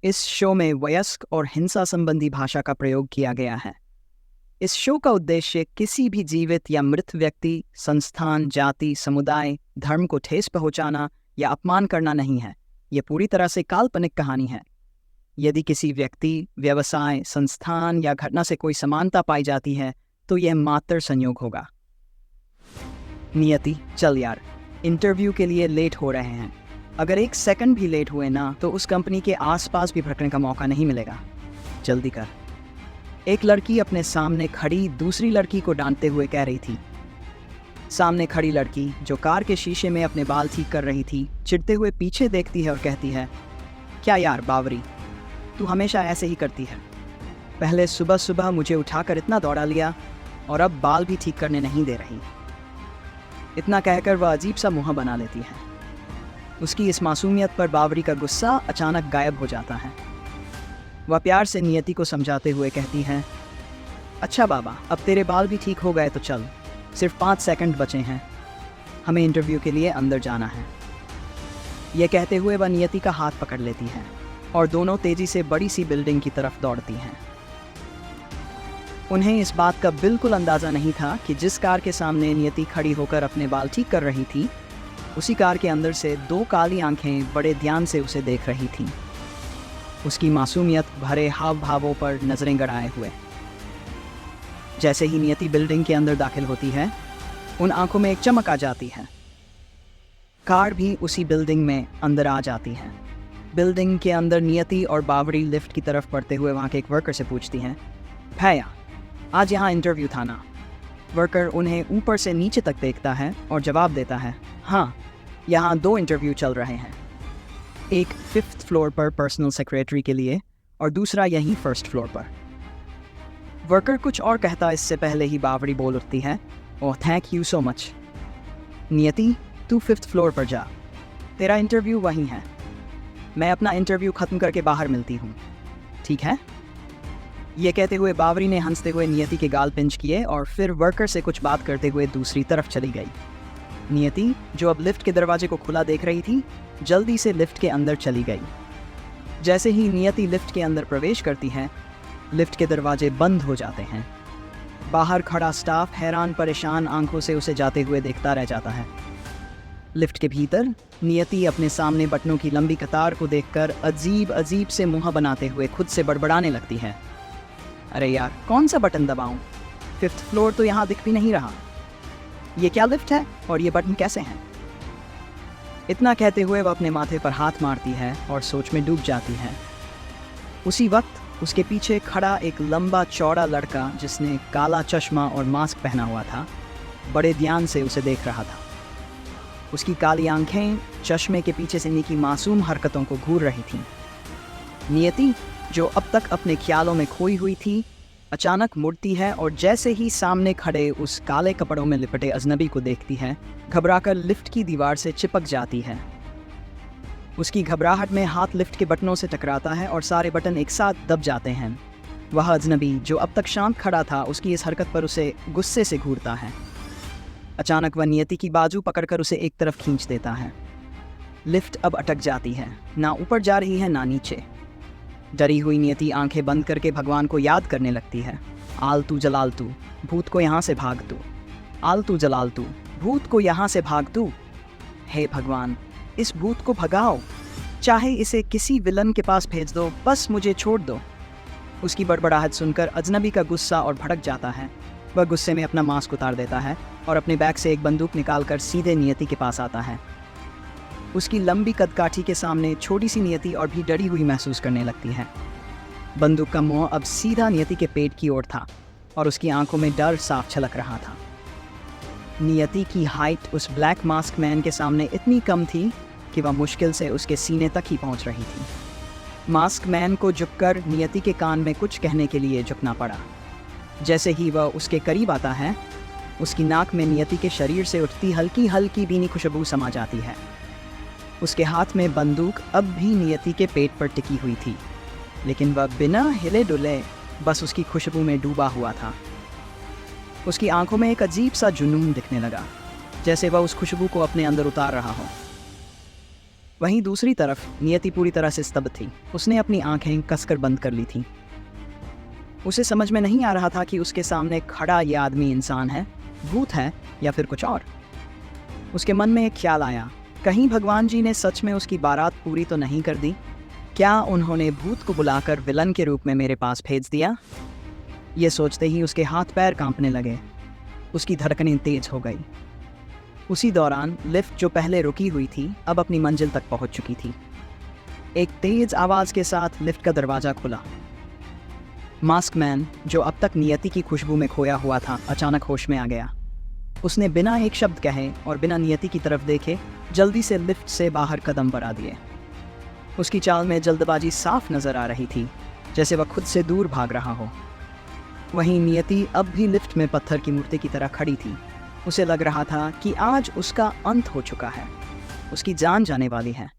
इस शो में वयस्क और हिंसा संबंधी भाषा का प्रयोग किया गया है। इस शो का उद्देश्य किसी भी जीवित या मृत व्यक्ति, संस्थान, जाति, समुदाय, धर्म को ठेस पहुंचाना या अपमान करना नहीं है। यह पूरी तरह से काल्पनिक कहानी है। यदि किसी व्यक्ति, व्यवसाय, संस्थान या घटना से कोई समानता पाई जाती है तो यह मात्र संयोग होगा। नियति, चल यार, इंटरव्यू के लिए लेट हो रहे हैं। अगर 1 सेकंड भी लेट हुए ना तो उस कंपनी के आसपास भी भटकने का मौका नहीं मिलेगा। जल्दी कर। एक लड़की अपने सामने खड़ी दूसरी लड़की को डांटते हुए कह रही थी। सामने खड़ी लड़की, जो कार के शीशे में अपने बाल ठीक कर रही थी, चिढ़ते हुए पीछे देखती है और कहती है, क्या यार बावरी, तू हमेशा ऐसे ही करती है। पहले सुबह सुबह मुझे उठाकर इतना दौड़ा लिया और अब बाल भी ठीक करने नहीं दे रही। इतना कहकर वह अजीब सा मुँह बना लेती है। उसकी इस मासूमियत पर बावरी का गुस्सा अचानक गायब हो जाता है। वह प्यार से नियति को समझाते हुए कहती है, अच्छा बाबा, अब तेरे बाल भी ठीक हो गए तो चल, सिर्फ 5 सेकंड बचे हैं, हमें इंटरव्यू के लिए अंदर जाना है। यह कहते हुए वह नियति का हाथ पकड़ लेती है और दोनों तेजी से बड़ी सी बिल्डिंग की तरफ दौड़ती हैं। उन्हें इस बात का बिल्कुल अंदाज़ा नहीं था कि जिस कार के सामने नियति खड़ी होकर अपने बाल ठीक कर रही थी, उसी कार के अंदर से 2 काली आंखें बड़े ध्यान से उसे देख रही थीं, उसकी मासूमियत भरे हाव भावों पर नजरें गड़ाए हुए। जैसे ही नियति बिल्डिंग के अंदर दाखिल होती है, उन आंखों में एक चमक आ जाती है। कार भी उसी बिल्डिंग में अंदर आ जाती है। बिल्डिंग के अंदर नियति और बावरी लिफ्ट की तरफ बढ़ते हुए वहाँ के एक वर्कर से पूछती हैं, भैया, आज यहाँ इंटरव्यू था ना? वर्कर उन्हें ऊपर से नीचे तक देखता है और जवाब देता है, हाँ, यहाँ 2 इंटरव्यू चल रहे हैं। एक 5th फ्लोर पर पर्सनल सेक्रेटरी के लिए और दूसरा यहीं 1st फ्लोर पर। वर्कर कुछ और कहता इससे पहले ही बावरी बोल उठती है, oh thank you so much. नियति, तू 5th फ्लोर पर जा, तेरा इंटरव्यू वहीं है। मैं अपना इंटरव्यू ख़त्म करके बाहर मिलती हूँ, ठीक है? ये कहते हुए बावरी ने हंसते हुए नियति के गाल पिंच किए और फिर वर्कर से कुछ बात करते हुए दूसरी तरफ चली गई। नियति, जो अब लिफ्ट के दरवाजे को खुला देख रही थी, जल्दी से लिफ्ट के अंदर चली गई। जैसे ही नियति लिफ्ट के अंदर प्रवेश करती है, लिफ्ट के दरवाजे बंद हो जाते हैं। बाहर खड़ा स्टाफ हैरान परेशान आंखों से उसे जाते हुए देखता रह जाता है। लिफ्ट के भीतर नियति अपने सामने बटनों की लंबी कतार को देखकर अजीब अजीब से मुँह बनाते हुए खुद से बड़बड़ाने लगती है, अरे यार, कौन सा बटन दबाऊं? 5th फ्लोर तो यहाँ दिख भी नहीं रहा। ये क्या लिफ्ट है और ये बटन कैसे हैं? इतना कहते हुए वह अपने माथे पर हाथ मारती है और सोच में डूब जाती है। उसी वक्त उसके पीछे खड़ा एक लंबा चौड़ा लड़का, जिसने काला चश्मा और मास्क पहना हुआ था, बड़े ध्यान से उसे देख रहा था। उसकी काली आंखें चश्मे के पीछे से निकी मासूम हरकतों को घूर रही थीं। नियति, जो अब तक अपने ख्यालों में खोई हुई थी, अचानक मुड़ती है और जैसे ही सामने खड़े उस काले कपड़ों में लिपटे अजनबी को देखती है, घबराकर लिफ्ट की दीवार से चिपक जाती है। उसकी घबराहट में हाथ लिफ्ट के बटनों से टकराता है और सारे बटन एक साथ दब जाते हैं। वह अजनबी, जो अब तक शांत खड़ा था, उसकी इस हरकत पर उसे गुस्से से घूरता है। अचानक वह नियति की बाजू पकड़कर उसे एक तरफ खींच देता है। लिफ्ट अब अटक जाती है, ना ऊपर जा रही है ना नीचे। डरी हुई नियति आंखें बंद करके भगवान को याद करने लगती है, आलतू जलालतू, भूत को यहाँ से भाग तू, आलतू जलालतू, भूत को यहाँ से भाग तू। हे भगवान, इस भूत को भगाओ, चाहे इसे किसी विलन के पास भेज दो, बस मुझे छोड़ दो। उसकी बड़बड़ाहट सुनकर अजनबी का गुस्सा और भड़क जाता है। वह गुस्से में अपना मास्क उतार देता है और अपने बैग से एक बंदूक निकालकर सीधे नियति के पास आता है। उसकी लंबी कदकाठी के सामने छोटी सी नियति और भी डरी हुई महसूस करने लगती है। बंदूक का मुंह अब सीधा नियति के पेट की ओर था और उसकी आंखों में डर साफ छलक रहा था। नियति की हाइट उस ब्लैक मास्क मैन के सामने इतनी कम थी कि वह मुश्किल से उसके सीने तक ही पहुंच रही थी। मास्क मैन को झुककर नियति के कान में कुछ कहने के लिए झुकना पड़ा। जैसे ही वह उसके करीब आता है, उसकी नाक में नियति के शरीर से उठती हल्की हल्की भीनी खुशबू समा जाती है। उसके हाथ में बंदूक अब भी नियति के पेट पर टिकी हुई थी, लेकिन वह बिना हिले डुले बस उसकी खुशबू में डूबा हुआ था। उसकी आंखों में एक अजीब सा जुनून दिखने लगा, जैसे वह उस खुशबू को अपने अंदर उतार रहा हो। वहीं दूसरी तरफ नियति पूरी तरह से स्तब्ध थी। उसने अपनी आंखें कसकर बंद कर ली थीं। उसे समझ में नहीं आ रहा था कि उसके सामने खड़ा यह आदमी इंसान है, भूत है या फिर कुछ और। उसके मन में एक ख्याल आया, कहीं भगवान जी ने सच में उसकी बारात पूरी तो नहीं कर दी? क्या उन्होंने भूत को बुलाकर विलन के रूप में मेरे पास भेज दिया? ये सोचते ही उसके हाथ पैर कांपने लगे। उसकी धड़कनें तेज हो गई। उसी दौरान लिफ्ट जो पहले रुकी हुई थी अब अपनी मंजिल तक पहुंच चुकी थी। एक तेज आवाज के साथ लिफ्ट का दरवाजा खुला। मास्क मैन, जो अब तक नियति की खुशबू में खोया हुआ था, अचानक होश में आ गया। उसने बिना एक शब्द कहे और बिना नियति की तरफ देखे जल्दी से लिफ्ट से बाहर कदम बढ़ा दिए। उसकी चाल में जल्दबाजी साफ नजर आ रही थी, जैसे वह खुद से दूर भाग रहा हो। वहीं नियति अब भी लिफ्ट में पत्थर की मूर्ति की तरह खड़ी थी। उसे लग रहा था कि आज उसका अंत हो चुका है, उसकी जान जाने वाली है।